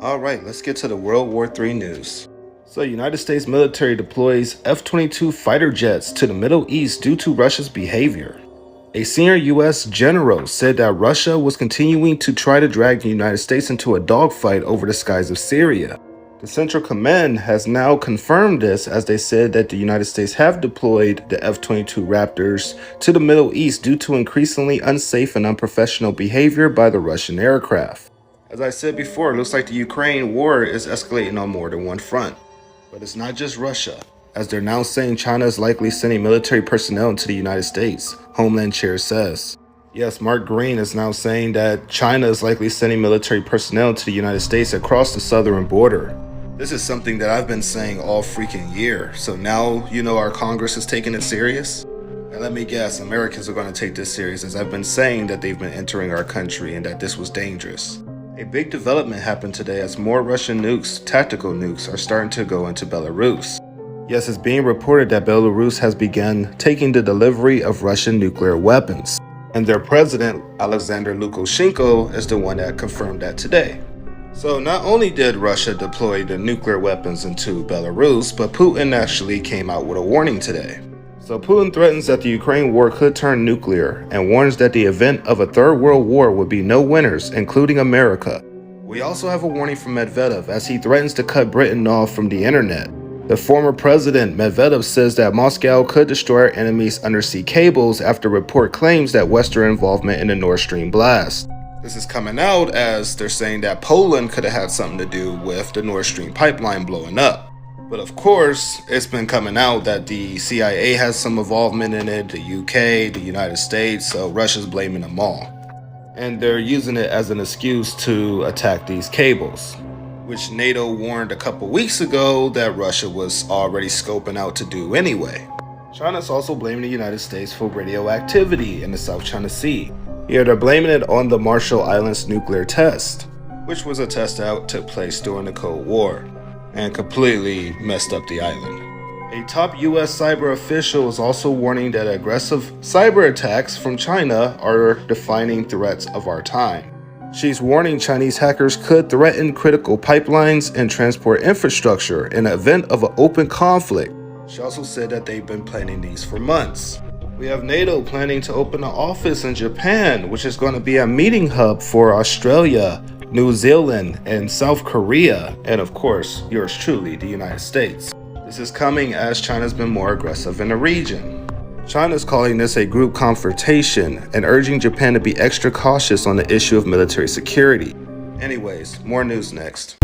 Alright, let's get to the World War III news. So, United States military deploys F-22 fighter jets to the Middle East due to Russia's behavior. A senior U.S. general said that Russia was continuing to try to drag the United States into a dogfight over the skies of Syria. The Central Command has now confirmed this, as they said that the United States have deployed the F-22 Raptors to the Middle East due to increasingly unsafe and unprofessional behavior by the Russian aircraft. As I said before, it looks like the Ukraine war is escalating on more than one front. But it's not just Russia, as they're now saying China is likely sending military personnel into the United States, Homeland Chair says. Yes, Mark Green is now saying that China is likely sending military personnel to the United States across the southern border. This is something that I've been saying all freaking year, so now you know our Congress is taking it serious? And let me guess, Americans are going to take this serious, as I've been saying that they've been entering our country and that this was dangerous. A big development happened today as more Russian nukes, tactical nukes, are starting to go into Belarus. Yes, it's being reported that Belarus has begun taking the delivery of Russian nuclear weapons. And their president, Alexander Lukashenko, is the one that confirmed that today. So not only did Russia deploy the nuclear weapons into Belarus, but Putin actually came out with a warning today. So Putin threatens that the Ukraine war could turn nuclear and warns that the event of a third world war would be no winners, including America. We also have a warning from Medvedev as he threatens to cut Britain off from the internet. The former president, Medvedev, says that Moscow could destroy our enemies' undersea cables after report claims that Western involvement in the Nord Stream blast. This is coming out as they're saying that Poland could have had something to do with the Nord Stream pipeline blowing up. But of course, it's been coming out that the CIA has some involvement in it, the UK, the United States, so Russia's blaming them all. And they're using it as an excuse to attack these cables, which NATO warned a couple weeks ago that Russia was already scoping out to do anyway. China's also blaming the United States for radioactivity in the South China Sea. Here they're blaming it on the Marshall Islands nuclear test, which was a test that took place during the Cold War and completely messed up the island. A top US cyber official is also warning that aggressive cyber attacks from China are defining threats of our time. She's warning Chinese hackers could threaten critical pipelines and transport infrastructure in the event of an open conflict. She also said that they've been planning these for months. We have NATO planning to open an office in Japan, which is going to be a meeting hub for Australia, New Zealand, and South Korea, and of course, yours truly, the United States. This is coming as China's been more aggressive in the region. China's calling this a group confrontation and urging Japan to be extra cautious on the issue of military security. Anyways, more news next.